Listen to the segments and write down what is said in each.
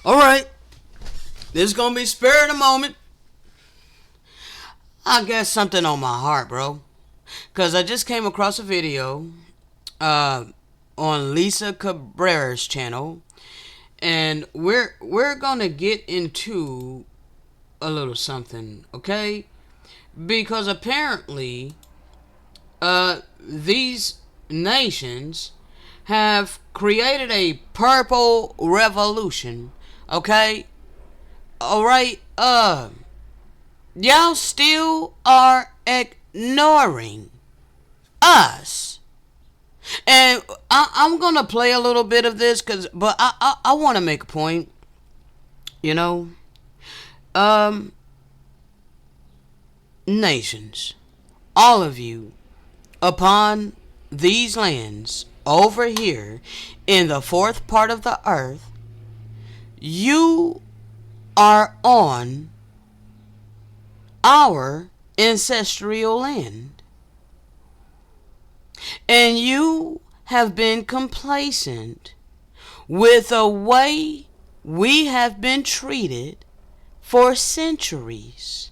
Alright, this is gonna be spur of the moment. I got something on my heart, bro. Because I just came across a video on Lisa Cabrera's channel. And we're gonna get into a little something, okay? Because apparently these nations have created a purple revolution, okay? Alright, y'all still are ignoring us. And I'm gonna play a little bit of this, but I want to make a point. You know, nations, all of you, upon these lands over here in the fourth part of the earth, you are on our ancestral land. And you have been complacent with the way we have been treated for centuries.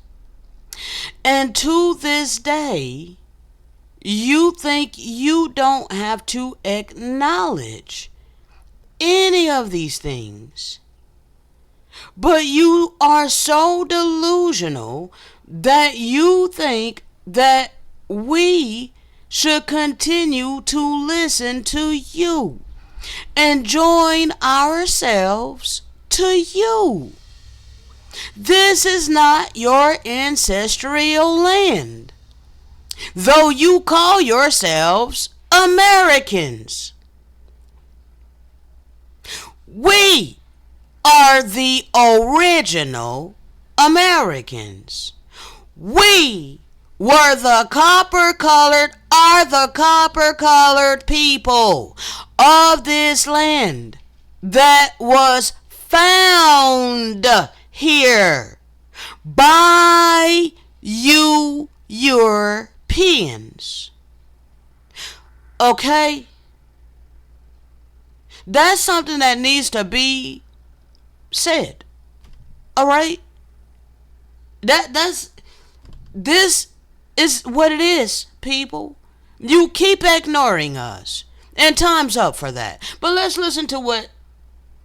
And to this day, you think you don't have to acknowledge any of these things. But you are so delusional that you think that we should continue to listen to you and join ourselves to you. This is not your ancestral land, though you call yourselves Americans. We are the original Americans. We are the copper-colored people of this land that was found here by you Europeans. Okay? That's something that needs to be said. Alright? This is what it is, people. You keep ignoring us. And time's up for that. But let's listen to what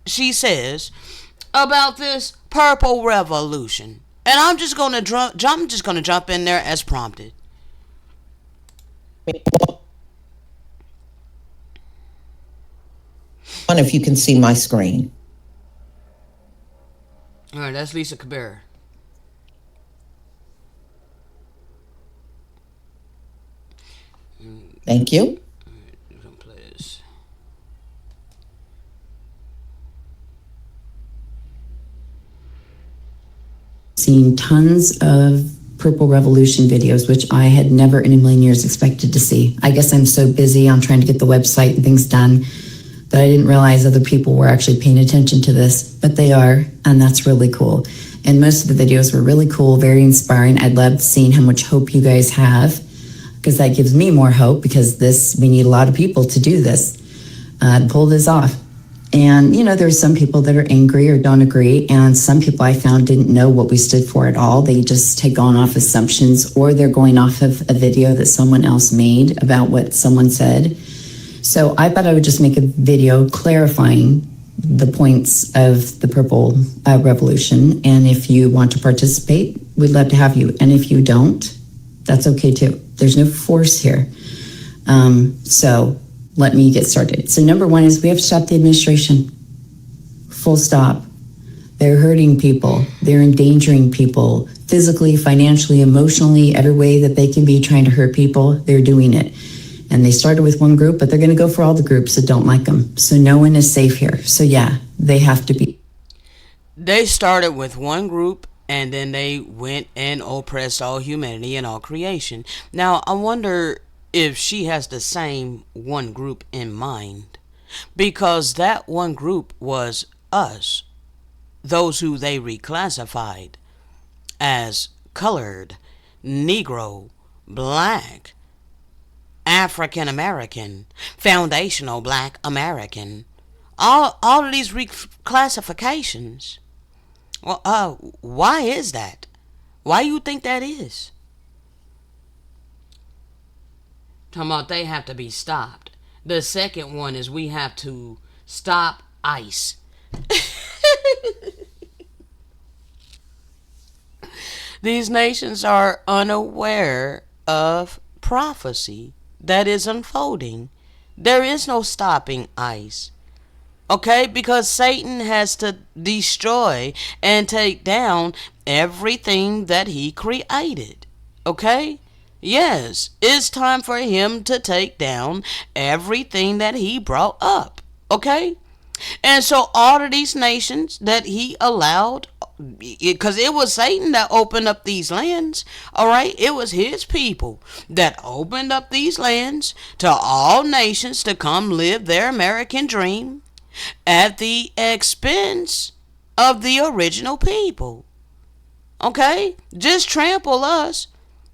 she says about this purple revolution. And I'm just gonna jump in there as prompted. If you can see my screen. Alright, that's Lisa Cabrera. Thank you. You're gonna play this. Seen tons of Purple Revolution videos, which I had never in a million years expected to see. I guess I'm so busy on trying to get the website and things done that I didn't realize other people were actually paying attention to this, but they are, and that's really cool. And most of the videos were really cool, very inspiring. I loved seeing how much hope you guys have, because that gives me more hope, because we need a lot of people to do this, to pull this off. And, there's some people that are angry or don't agree, and some people I found didn't know what we stood for at all. They just take on off assumptions, or they're going off of a video that someone else made about what someone said. So I thought I would just make a video clarifying the points of the Purple Revolution, and if you want to participate, we'd love to have you. And if you don't, that's okay too. There's no force here. So let me get started. So number one is we have to stop the administration. Full stop. They're hurting people. They're endangering people physically, financially, emotionally, every way that they can be trying to hurt people. They're doing it. And they started with one group, but they're going to go for all the groups that don't like them. So no one is safe here. So yeah, they have to be. They started with one group, and then they went and oppressed all humanity and all creation. Now, I wonder if she has the same one group in mind. Because that one group was us. Those who they reclassified as colored, Negro, black, African American, foundational black American, All of these reclassifications. Well, why is that? Why you think that is? Talking about they have to be stopped. The second one is we have to stop ICE. These nations are unaware of prophecy that is unfolding. There is no stopping ICE. Okay, because Satan has to destroy and take down everything that he created. Okay? Yes, it's time for him to take down everything that he brought up. Okay? And so all of these nations that he allowed, because it was Satan that opened up these lands, all right? It was his people that opened up these lands to all nations to come live their American dream at the expense of the original people. Okay? Just trample us.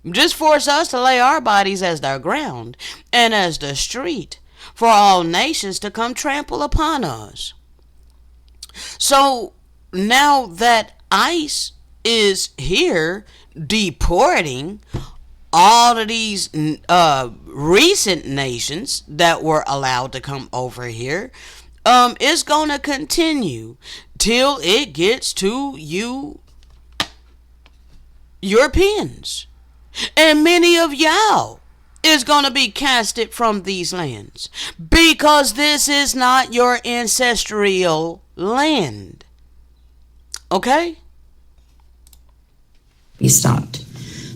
Just force us to lay our bodies as their ground and as the street for all nations to come trample upon us. So now that ICE is here deporting all of these recent nations that were allowed to come over here, it's going to continue till it gets to you Europeans. And many of y'all is going to be casted from these lands because this is not your ancestral land. Okay? Be stopped.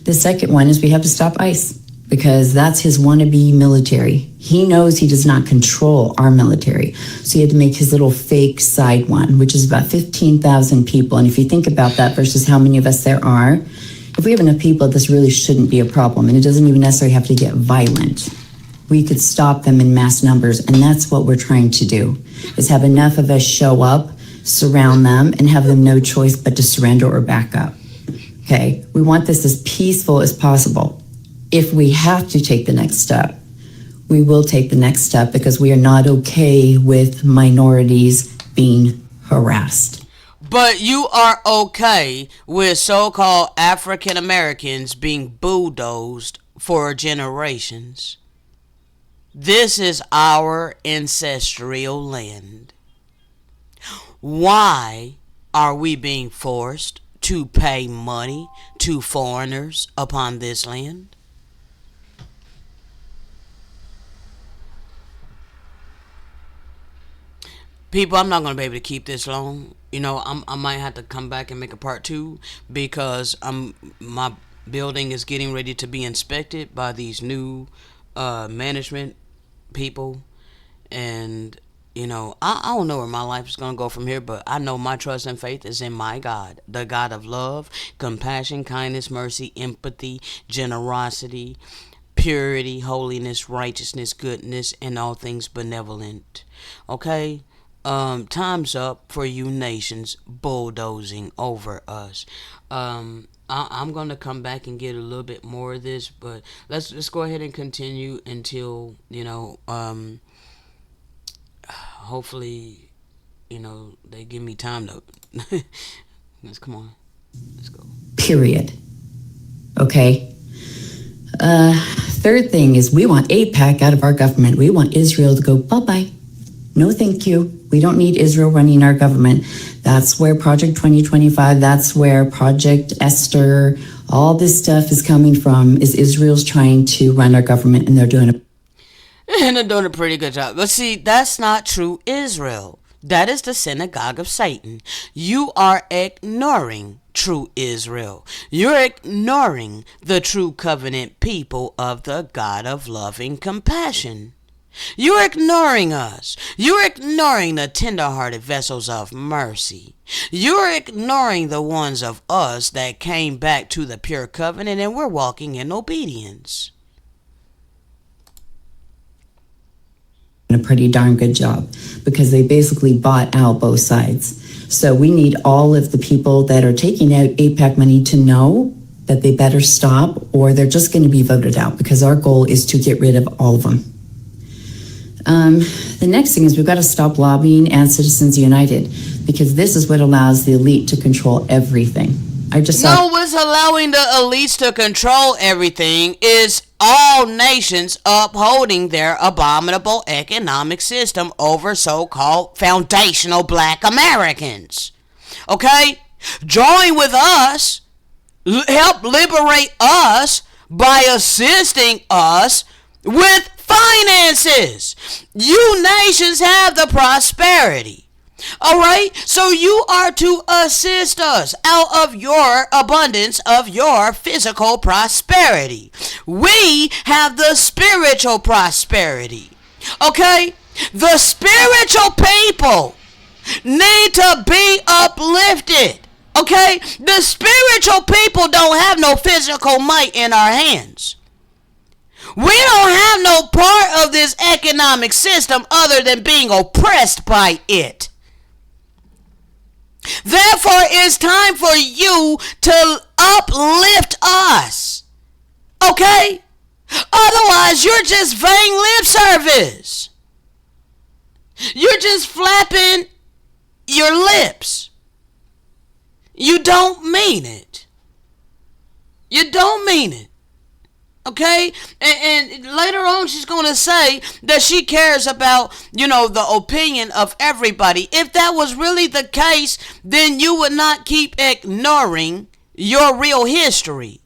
The second one is we have to stop ICE because that's his wannabe military. He knows he does not control our military. So he had to make his little fake side one, which is about 15,000 people. And if you think about that versus how many of us there are, if we have enough people, this really shouldn't be a problem. And it doesn't even necessarily have to get violent. We could stop them in mass numbers. And that's what we're trying to do, is have enough of us show up, surround them, and have them no choice but to surrender or back up. Okay? We want this as peaceful as possible. If we have to take the next step, we will take the next step because we are not okay with minorities being harassed. But you are okay with so-called African Americans being bulldozed for generations. This is our ancestral land. Why are we being forced to pay money to foreigners upon this land? People, I'm not going to be able to keep this long. You know, I might have to come back and make a part 2 because my building is getting ready to be inspected by these new management people. And, you know, I don't know where my life is going to go from here, but I know my trust and faith is in my God, the God of love, compassion, kindness, mercy, empathy, generosity, purity, holiness, righteousness, goodness, and all things benevolent. Okay? Time's up for you nations bulldozing over us. I'm going to come back and get a little bit more of this, but let's go ahead and continue until, you know, hopefully, you know, they give me time to, come on, let's go. Period. Okay. Third thing is we want AIPAC out of our government. We want Israel to go bye-bye. No, thank you. We don't need Israel running our government. That's where Project 2025, that's where Project Esther, all this stuff is coming from, is Israel's trying to run our government, and they're doing a pretty good job. But see, that's not true Israel. That is the synagogue of Satan. You are ignoring true Israel. You're ignoring the true covenant people of the God of love and compassion. You're ignoring us. You're ignoring the tender-hearted vessels of mercy. You're ignoring the ones of us that came back to the pure covenant and we're walking in obedience. a pretty darn good job because they basically bought out both sides. So we need all of the people that are taking out AIPAC money to know that they better stop or they're just going to be voted out because our goal is to get rid of all of them. The next thing is we've got to stop lobbying and Citizens United, because this is what allows the elite to control everything. What's allowing the elites to control everything is all nations upholding their abominable economic system over so-called foundational black Americans. Okay? Join with us. Help liberate us by assisting us with finances. You nations have the prosperity. All right, so you are to assist us out of your abundance of your physical prosperity. We have the spiritual prosperity. Okay, the spiritual people need to be uplifted. Okay, the spiritual people don't have no physical might in our hands. We don't have no part of this economic system other than being oppressed by it. Therefore, it's time for you to uplift us. Okay? Otherwise, you're just vain lip service. You're just flapping your lips. You don't mean it. You don't mean it. Okay? And later on she's going to say that she cares about, the opinion of everybody. If that was really the case, then you would not keep ignoring your real history.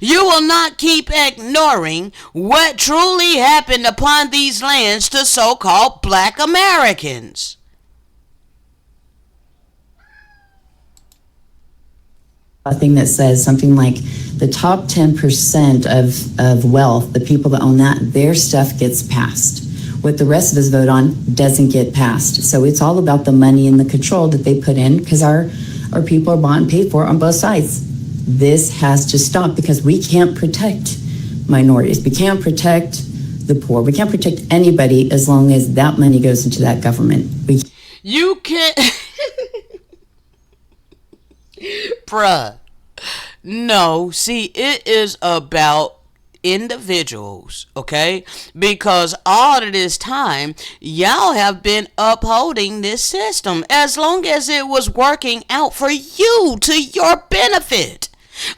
You will not keep ignoring what truly happened upon these lands to so-called black Americans. A thing that says something like the top 10% of wealth, the people that own that, their stuff gets passed. What the rest of us vote on doesn't get passed. So it's all about the money and the control that they put in, because our people are bought and paid for on both sides. This has to stop, because we can't protect minorities. We can't protect the poor. We can't protect anybody as long as that money goes into that government. You can't... Bruh. No, see, it is about individuals, okay? Because all of this time, y'all have been upholding this system as long as it was working out for you, to your benefit.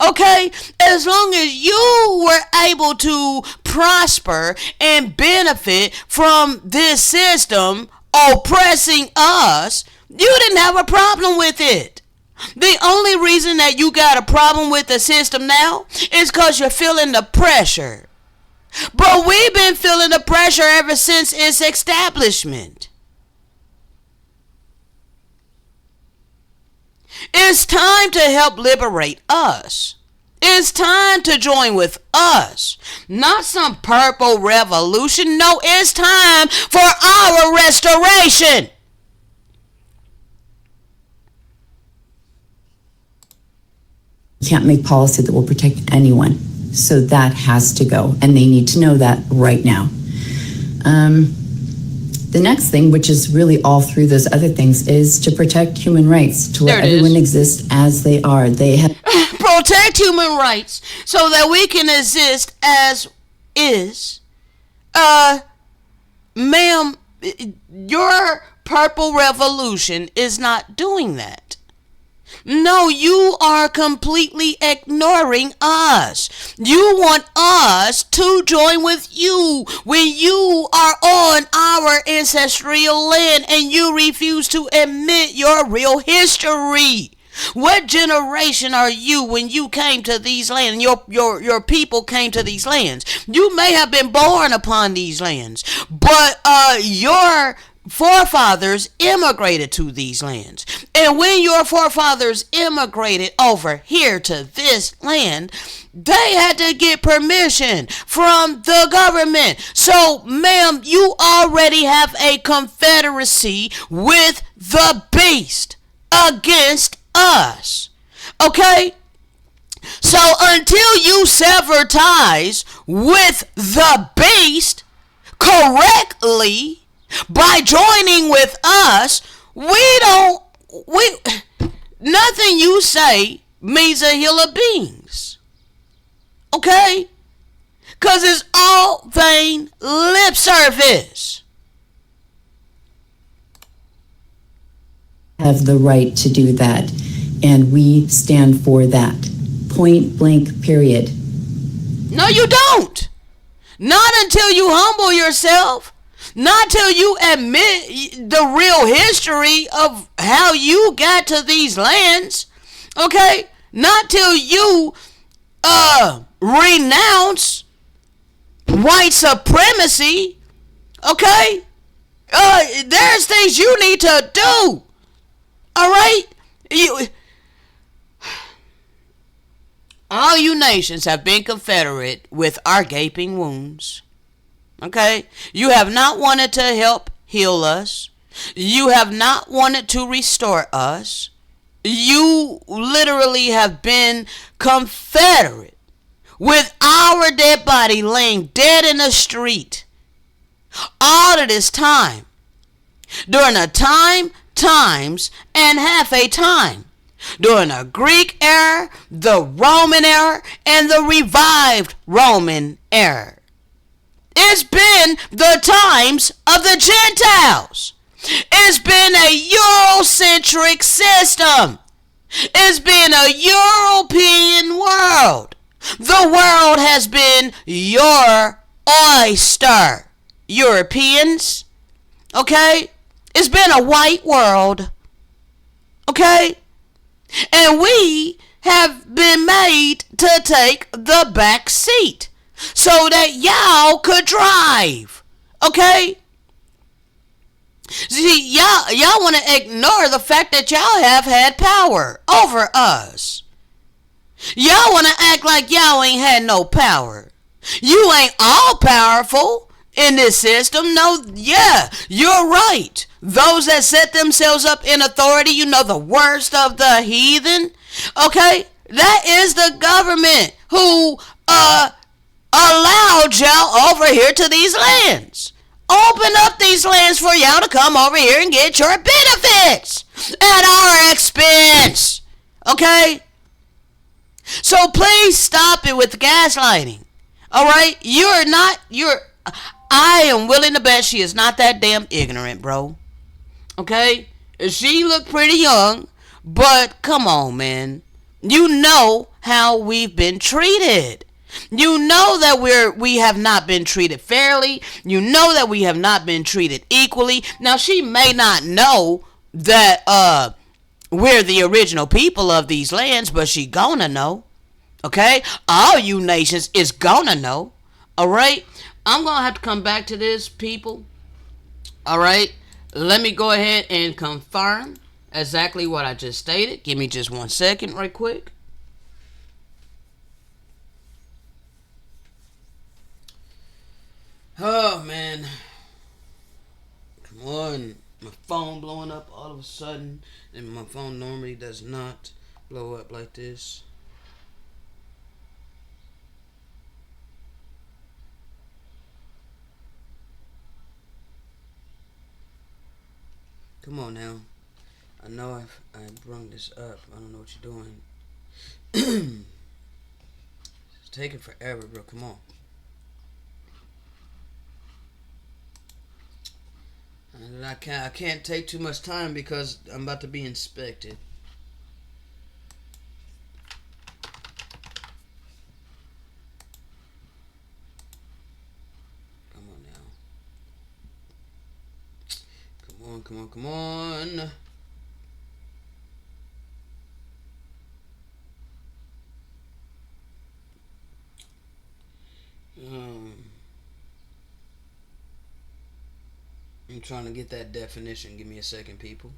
Okay, as long as you were able to prosper and benefit from this system oppressing us, you didn't have a problem with it. The only reason that you got a problem with the system now is because you're feeling the pressure. But we've been feeling the pressure ever since its establishment. It's time to help liberate us. It's time to join with us. Not some purple revolution. No, it's time for our restoration. Can't make policy that will protect anyone. So that has to go. And they need to know that right now. The next thing, which is really all through those other things, is to protect human rights, to let everyone exist as they are. They have protect human rights so that we can exist as is. Ma'am, your purple revolution is not doing that. No, you are completely ignoring us. You want us to join with you when you are on our ancestral land and you refuse to admit your real history. What generation are you when you came to these lands? Your people came to these lands. You may have been born upon these lands, but your forefathers immigrated to these lands. And when your forefathers immigrated over here to this land, they had to get permission from the government. So, ma'am, you already have a confederacy with the beast against us. Okay? So until you sever ties with the beast correctly, by joining with us, nothing you say means a hill of beans. Okay? Because it's all vain lip service. have the right to do that. And we stand for that. Point blank, period. No, you don't. Not until you humble yourself. Not till you admit the real history of how you got to these lands. Okay? Not till you renounce white supremacy. Okay? There's things you need to do. Alright? All you nations have been confederate with our gaping wounds. Okay? You have not wanted to help heal us. You have not wanted to restore us. You literally have been confederate with our dead body laying dead in the street. All of this time. During a time, times, and half a time. During the Greek era, the Roman era, and the revived Roman era. It's been the times of the Gentiles. It's been a Eurocentric system. It's been a European world. The world has been your oyster, Europeans. Okay? It's been a white world. Okay? And we have been made to take the back seat so that y'all could drive. Okay? See, y'all want to ignore the fact that y'all have had power over us. Y'all want to act like y'all ain't had no power. You ain't all powerful in this system. No, yeah, you're right. Those that set themselves up in authority, you know, the worst of the heathen. Okay? That is the government who allowed y'all over here to these lands. Open up these lands for y'all to come over here and get your benefits at our expense. Okay? So please stop it with the gaslighting. Alright? I am willing to bet she is not that damn ignorant, bro. Okay? She looked pretty young, but come on, man. You know how we've been treated. You know that we have not been treated fairly. You know that we have not been treated equally. Now, she may not know that we're the original people of these lands, but she gonna know. Okay? All you nations is gonna know. Alright? I'm gonna have to come back to this, people. Alright? Let me go ahead and confirm exactly what I just stated. Give me just 1 second right quick. Oh, man. Come on. My phone blowing up all of a sudden. And my phone normally does not blow up like this. Come on now. I know I brung this up. I don't know what you're doing. It's taking forever, bro. Come on. And I can't take too much time because I'm about to be inspected. Come on now. Come on. I'm trying to get that definition. Give me a second, people.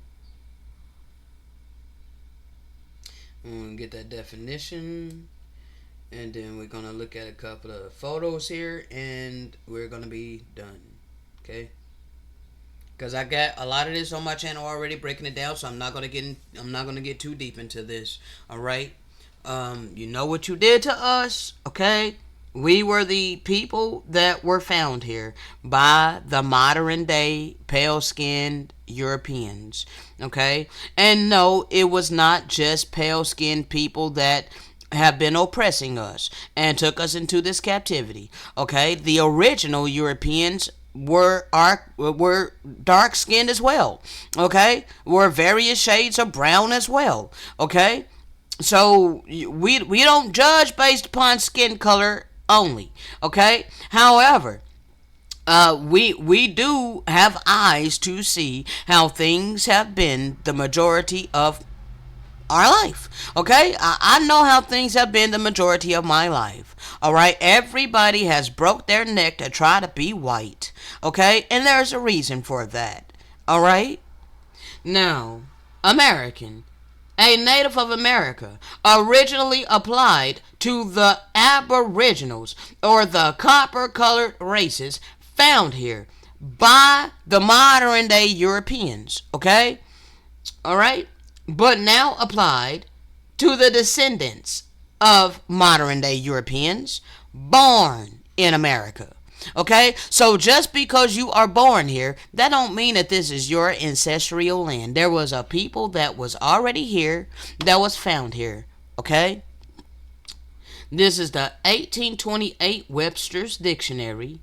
I'm going to get that definition. And then we're going to look at a couple of photos here. And we're going to be done. Okay? Because I got a lot of this on my channel already, breaking it down. So I'm not going to get too deep into this. Alright? You know what you did to us. Okay? We were the people that were found here by the modern day pale-skinned Europeans, okay? And no, it was not just pale-skinned people that have been oppressing us and took us into this captivity, okay? The original Europeans were dark skinned as well. Okay, were various shades of brown as well. Okay, so we don't judge based upon skin color only. Okay, however, we do have eyes to see how things have been the majority of our life. Okay, I know how things have been the majority of my life. All right, everybody has broke their neck to try to be white. Okay, and there's a reason for that. All right, now American, a native of America, originally applied to the Aboriginals or the copper colored races found here by the modern day Europeans. Okay, all right, but now applied to the descendants of modern day Europeans born in America. Okay, so just because you are born here, that don't mean that this is your ancestral land. There was a people that was already here, that was found here. Okay, this is the 1828 Webster's Dictionary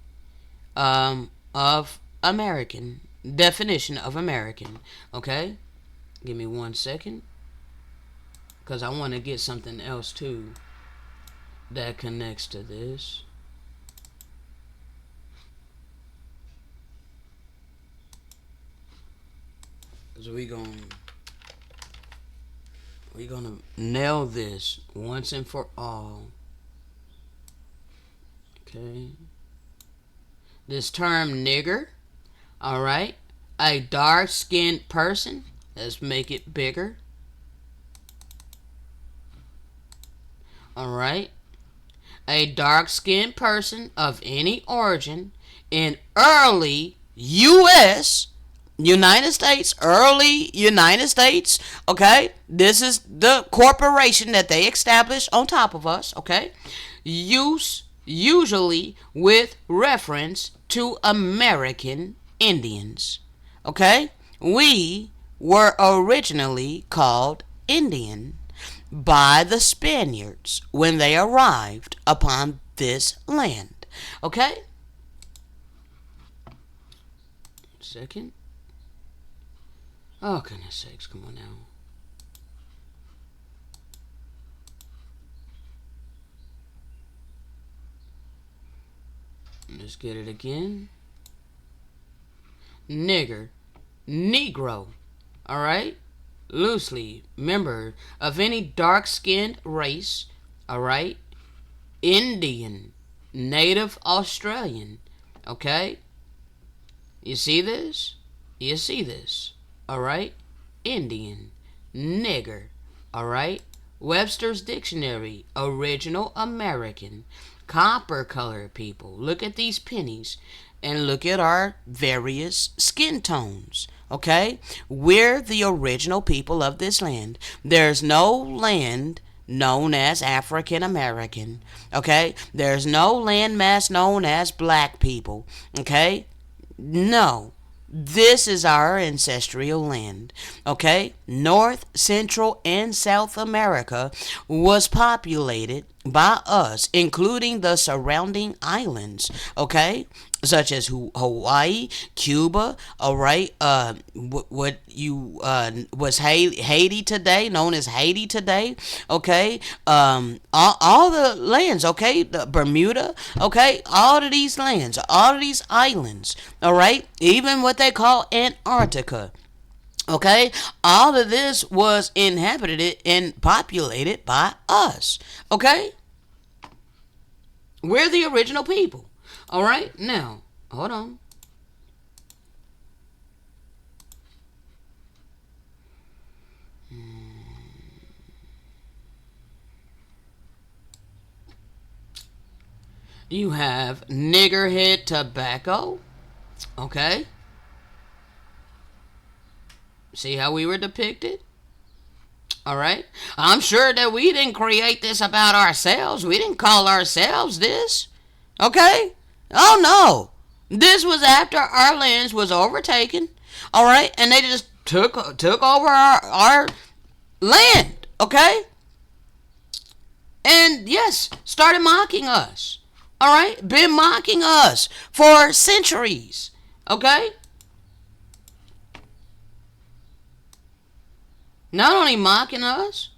of American, definition of American. Okay, give me 1 second, because I want to get something else too that connects to this. So we gonna nail this once and for all. Okay. This term nigger, all right, a dark-skinned person. Let's make it bigger. All right, a dark-skinned person of any origin in early United States, early United States. Okay, this is the corporation that they established on top of us. Okay, usually with reference to American Indians. Okay, we were originally called Indian by the Spaniards when they arrived upon this land. Okay, second. Oh, goodness sakes, come on now. Let's get it again. Nigger, Negro, all right? Loosely, member of any dark-skinned race, all right? Indian, Native Australian, okay? You see this? You see this? All right, Indian, nigger, all right, Webster's Dictionary, original American, copper colored people. Look at these pennies and look at our various skin tones. Okay, we're the original people of this land. There's no land known as African American. Okay, there's no landmass known as black people. Okay, no. This is our ancestral land. Okay? North, Central, and South America was populated by us, including the surrounding islands. Okay? Such as Hawaii, Cuba, all right, what you was Haiti today, known as Haiti today, okay, all the lands, okay, the Bermuda, okay, all of these lands, all of these islands, all right, even what they call Antarctica. Okay, all of this was inhabited and populated by us. Okay, we're the original people. All right, now, hold on. You have niggerhead tobacco. Okay. See how we were depicted? All right. I'm sure that we didn't create this about ourselves. We didn't call ourselves this. Okay. Oh no, this was after our lands was overtaken, all right, and they just took over our land, okay, and yes, started mocking us, All right? Been mocking us for centuries. Okay? Not only mocking us,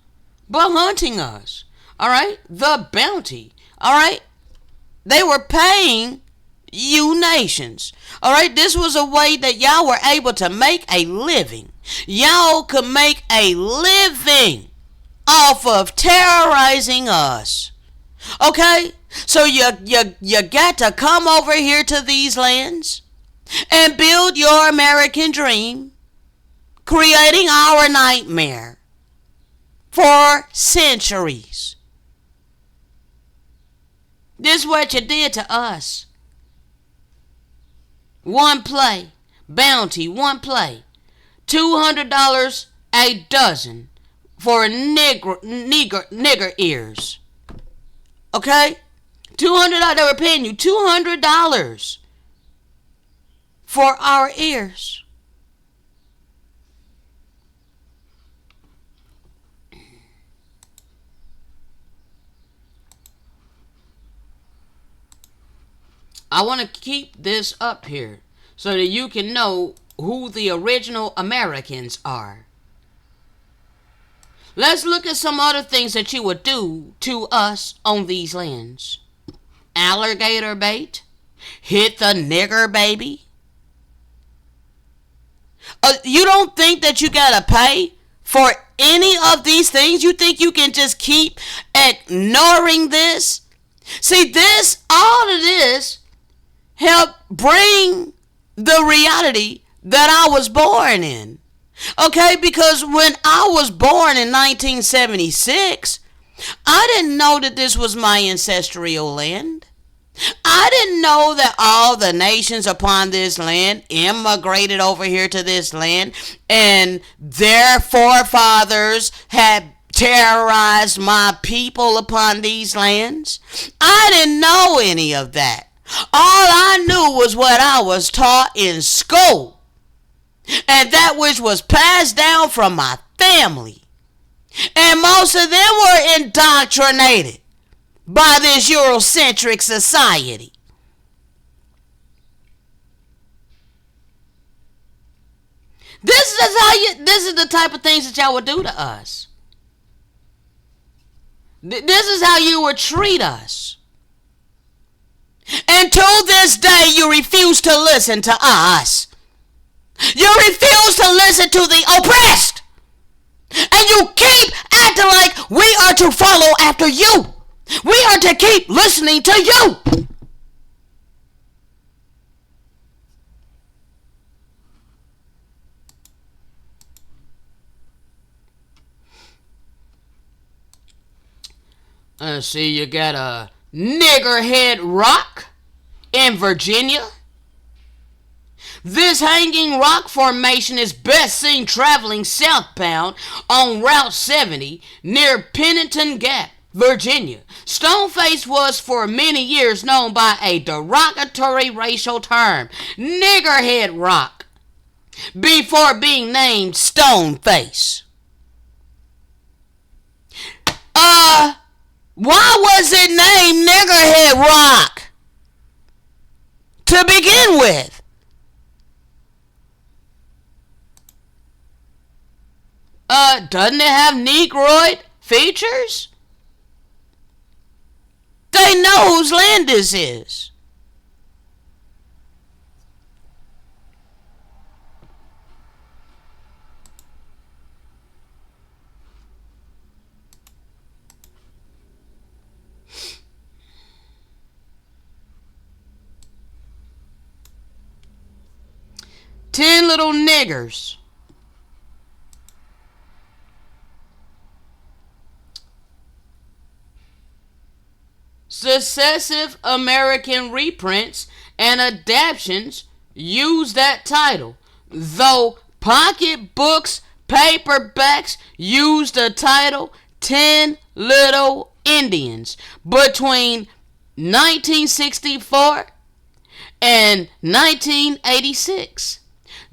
but hunting us. All right? The bounty. All right? They were paying you nations. All right? This was a way that y'all were able to make a living. Y'all could make a living off of terrorizing us. Okay? So you got to come over here to these lands and build your American dream, creating our nightmare for centuries. This is what you did to us. One play, bounty, one play, $200 a dozen for nigger ears. Okay? $200. They were paying you $200 for our ears. I want to keep this up here so that you can know who the original Americans are. Let's look at some other things that you would do to us on these lands. Alligator bait. Hit the nigger baby. You don't think that you gotta pay for any of these things? You think you can just keep ignoring this? See, all of this helped bring the reality that I was born in. Okay, because when I was born in 1976, I didn't know that this was my ancestral land. I didn't know that all the nations upon this land immigrated over here to this land and their forefathers had terrorized my people upon these lands. I didn't know any of that. All I knew was what I was taught in school, and that which was passed down from my family. And most of them were indoctrinated by this Eurocentric society. This is the type of things that y'all would do to us. This is how you would treat us. And to this day, you refuse to listen to us. You refuse to listen to the oppressed. And you keep acting like we are to follow after you. We are to keep listening to you. See, you got a Niggerhead Rock in Virginia. This hanging rock formation is best seen traveling southbound on Route 70 near Pennington Gap, Virginia. Stoneface was for many years known by a derogatory racial term, Niggerhead Rock, before being named Stoneface. Why was it named Niggerhead Rock to begin with? Doesn't it have Negroid features? They know whose land this is. Ten little niggers. Successive American reprints and adaptations use that title, though pocketbooks, paperbacks use the title 10 Little Indians between 1964 and 1986.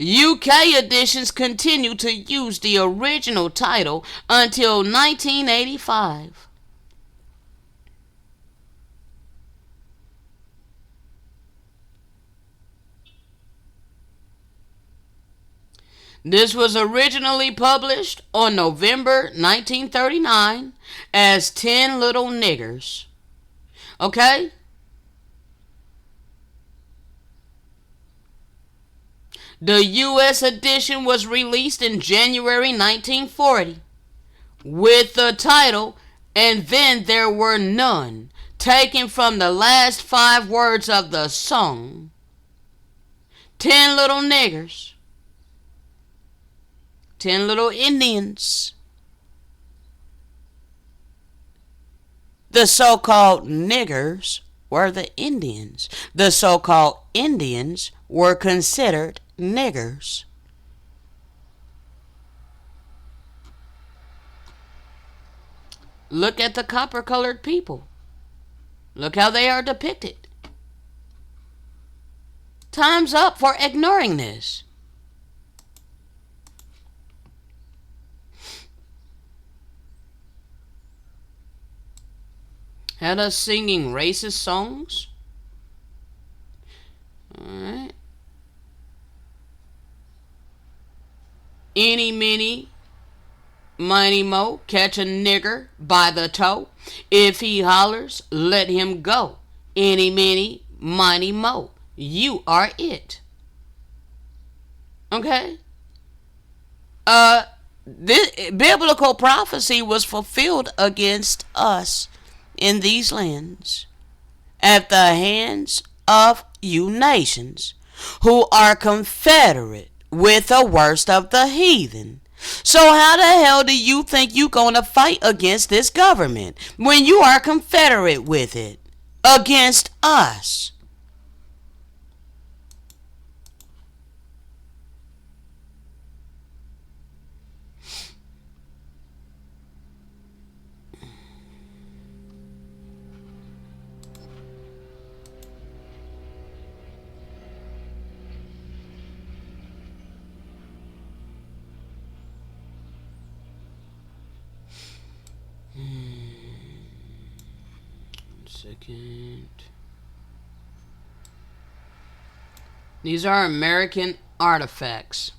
UK editions continue to use the original title until 1985. This was originally published on November 1939 as 10 Little Niggers. Okay? The U.S. edition was released in January 1940 with the title, "And Then There Were None," taken from the last 5 words of the song. 10 little niggers. 10 little Indians. The so-called niggers were the Indians. The so-called Indians were considered niggers. Look at the copper-colored people. Look how they are depicted. Time's up for ignoring this. Had us singing racist songs. Alright. Eeny, meeny, miny, mo, catch a nigger by the toe. If he hollers, let him go. Eeny, meeny, miny, mo. You are it. Okay? This biblical prophecy was fulfilled against us in these lands at the hands of you nations who are confederate with the worst of the heathen. So how the hell do you think you gonna fight against this government when you are confederate with it against us? Second. These are American artifacts.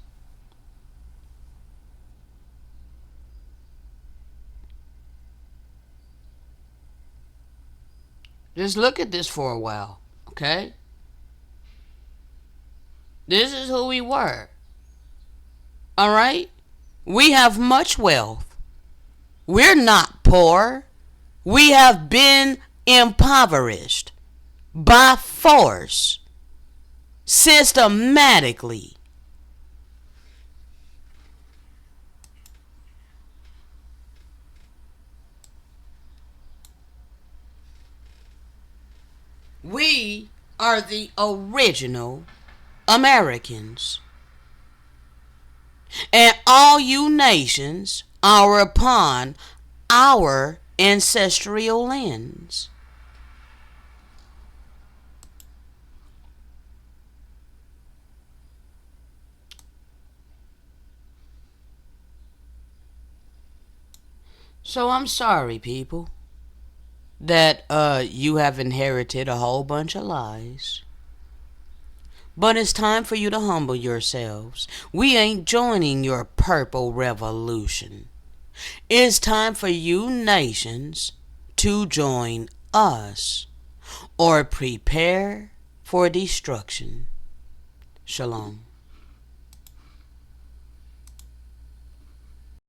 Just look at this for a while, okay? This is who we were. Alright? We have much wealth. We're not poor. We have been impoverished by force, systematically. We are the original Americans. And all you nations are upon our ancestral lands. So I'm sorry, people, that you have inherited a whole bunch of lies. But it's time for you to humble yourselves. We ain't joining your purple revolution. It's time for you nations to join us or prepare for destruction. Shalom.